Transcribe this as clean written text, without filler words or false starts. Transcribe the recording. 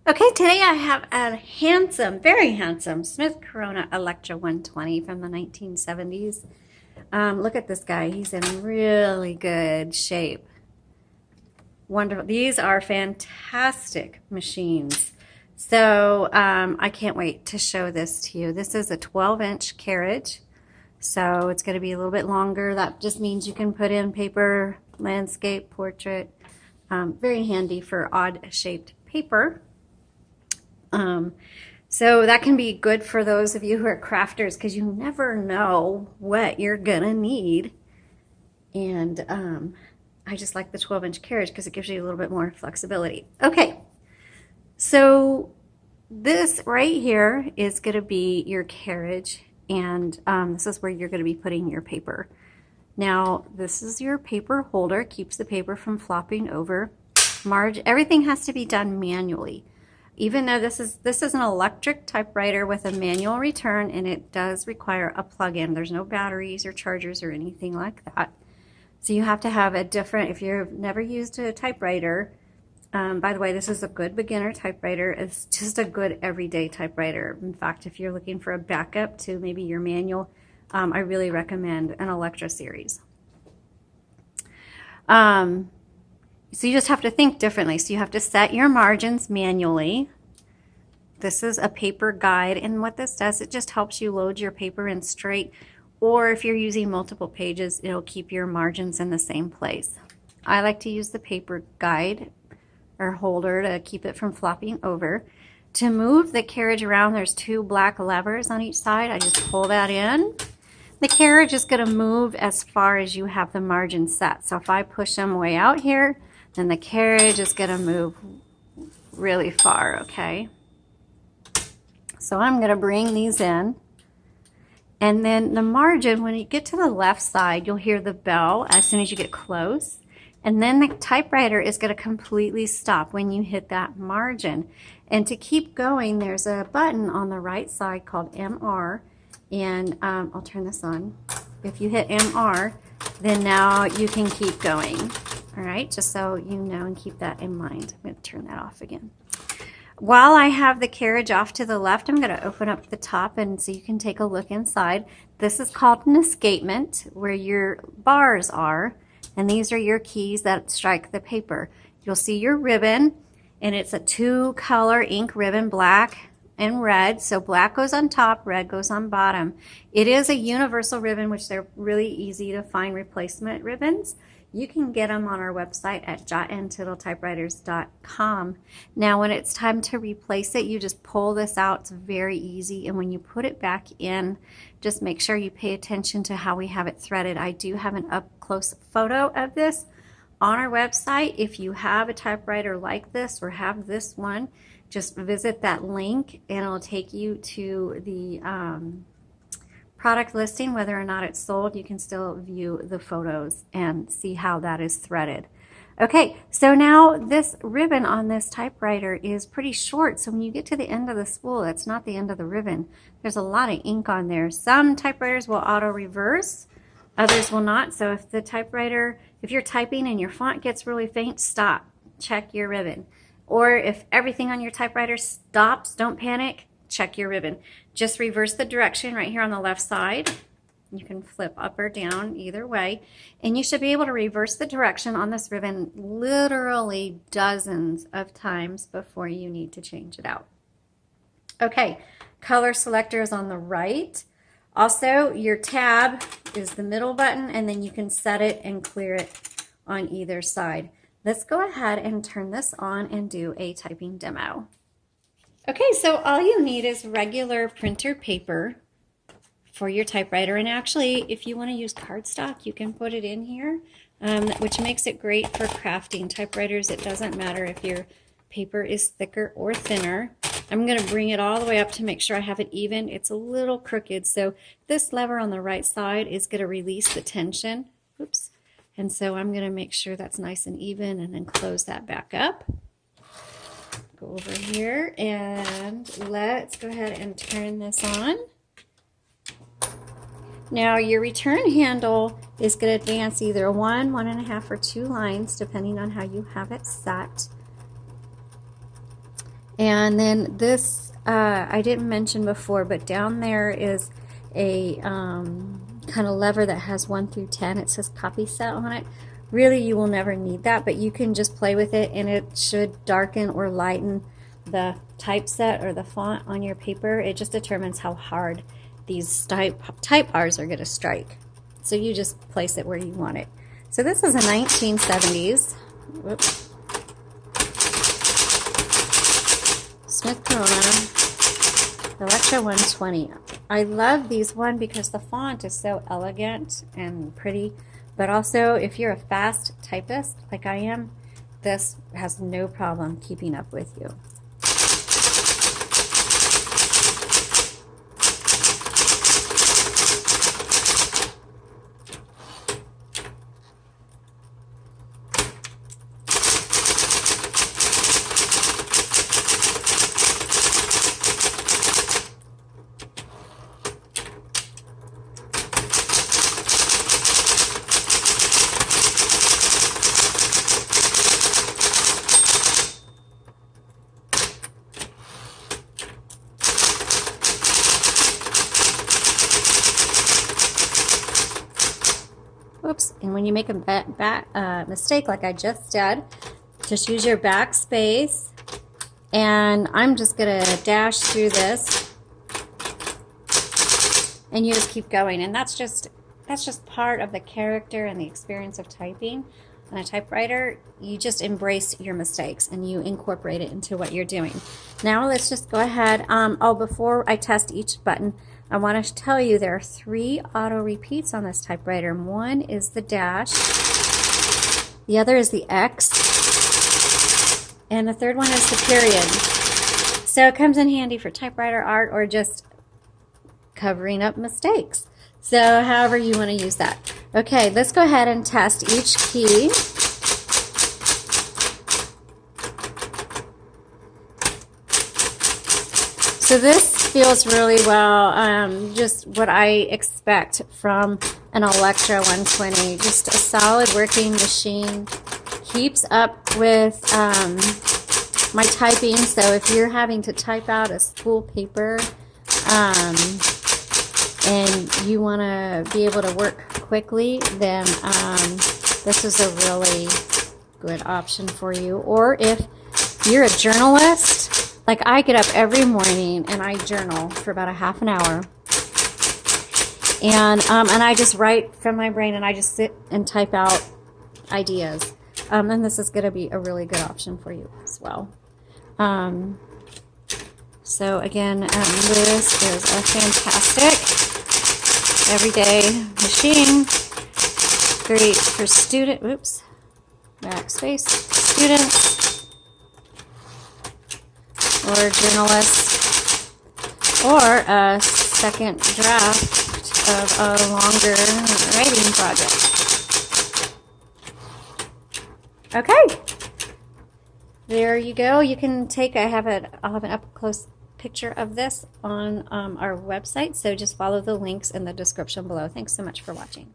Okay, today I have a handsome, very handsome Smith Corona Electra 120 from the 1970s. Look at this guy. He's in really good shape. Wonderful. These are fantastic machines. So I can't wait to show this to you. This is a 12-inch carriage. So it's going to be a little bit longer. That just means you can put in paper, landscape, portrait. Very handy for odd-shaped paper. So that can be good for those of you who are crafters because you never know what you're gonna need. And I just like the 12-inch carriage because it gives you a little bit more flexibility. Okay, so this right here is gonna be your carriage, and this is where you're gonna be putting your paper. Now, this is your paper holder, keeps the paper from flopping over. Everything has to be done manually. Even though this is an electric typewriter with a manual return, and it does require a plug-in. There's no batteries or chargers or anything like that. So you have to have a different, if you've never used a typewriter, by the way, this is a good beginner typewriter. It's just a good everyday typewriter. In fact, if you're looking for a backup to maybe your manual, I really recommend an Electra series. So you just have to think differently. So you have to set your margins manually. This is a paper guide, and what this does, it just helps you load your paper in straight, or if you're using multiple pages, it'll keep your margins in the same place. I like to use the paper guide or holder to keep it from flopping over. To move the carriage around, there's two black levers on each side. I just pull that in. The carriage is going to move as far as you have the margin set. So if I push them way out here, then the carriage is going to move really far, okay? So I'm going to bring these in. And then the margin, when you get to the left side, you'll hear the bell as soon as you get close. And then the typewriter is going to completely stop when you hit that margin. And to keep going, there's a button on the right side called MR. And I'll turn this on. If you hit MR, then now you can keep going. All right, just so you know and keep that in mind. I'm going to turn that off again. While I have the carriage off to the left, I'm going to open up the top and so you can take a look inside. This is called an escapement, where your bars are, and these are your keys that strike the paper. You'll see your ribbon, and it's a two-color ink ribbon, black and red. So black goes on top, red goes on bottom. It is a universal ribbon, which they're really easy to find replacement ribbons. You can get them on our website at jotandtittletypewriters.com. Now, when it's time to replace it, you just pull this out. It's very easy. And when you put it back in, just make sure you pay attention to how we have it threaded. I do have an up-close photo of this on our website. If you have a typewriter like this or have this one, just visit that link and it'll take you to the product listing. Whether or not it's sold, you can still view the photos and see how that is threaded. Okay, so now this ribbon on this typewriter is pretty short, so when you get to the end of the spool, that's not the end of the ribbon. There's a lot of ink on there. Some typewriters will auto reverse, others will not. So if the typewriter, if you're typing and your font gets really faint, stop, check your ribbon. Or if everything on your typewriter stops, don't panic, check your ribbon. Just reverse the direction right here on the left side. You can flip up or down either way. And you should be able to reverse the direction on this ribbon literally dozens of times before you need to change it out. Okay, color selector is on the right. Also, your tab is the middle button, and then you can set it and clear it on either side. Let's go ahead and turn this on and do a typing demo. Okay, so all you need is regular printer paper for your typewriter. And actually, if you want to use cardstock, you can put it in here, which makes it great for crafting typewriters. It doesn't matter if your paper is thicker or thinner. I'm going to bring it all the way up to make sure I have it even. It's a little crooked, so this lever on the right side is going to release the tension. Oops. And so I'm going to make sure that's nice and even and then close that back up. Go over here and let's go ahead and turn this on. Now your return handle is going to advance either 1, 1.5, or 2 lines depending on how you have it set. And then this, I didn't mention before, but down there is a kind of lever that has 1 through 10. It says copy set on it. Really, you will never need that, but you can just play with it and it should darken or lighten the typeset or the font on your paper. It just determines how hard these type bars are going to strike. So you just place it where you want it. So this is a 1970s. Whoops. Smith Corona Electra 120. I love these because the font is so elegant and pretty, but also if you're a fast typist like I am, this has no problem keeping up with you. Oops, and when you make a mistake like I just did, just use your backspace, and I'm just gonna dash through this, and you just keep going, and that's just part of the character and the experience of typing. On a typewriter, you just embrace your mistakes and you incorporate it into what you're doing. Now let's just go ahead. Before I test each button, I want to tell you there are 3 auto repeats on this typewriter. One is the dash, the other is the X, and the third one is the period. So it comes in handy for typewriter art or just covering up mistakes. So however you want to use that. Okay, let's go ahead and test each key. So this feels really well, just what I expect from an Electra 120. Just a solid working machine. Keeps up with my typing, so if you're having to type out a spool paper and you want to be able to work quickly, then this is a really good option for you. Or if you're a journalist, like I get up every morning and I journal for about a half an hour, and I just write from my brain and I just sit and type out ideas. And this is going to be a really good option for you as well. So again, this is a fantastic everyday machine. Great for students, students, or journalists, or a second draft of a longer writing project. Okay, there you go. You can take, I'll have an up close picture of this on our website, so just follow the links in the description below. Thanks so much for watching.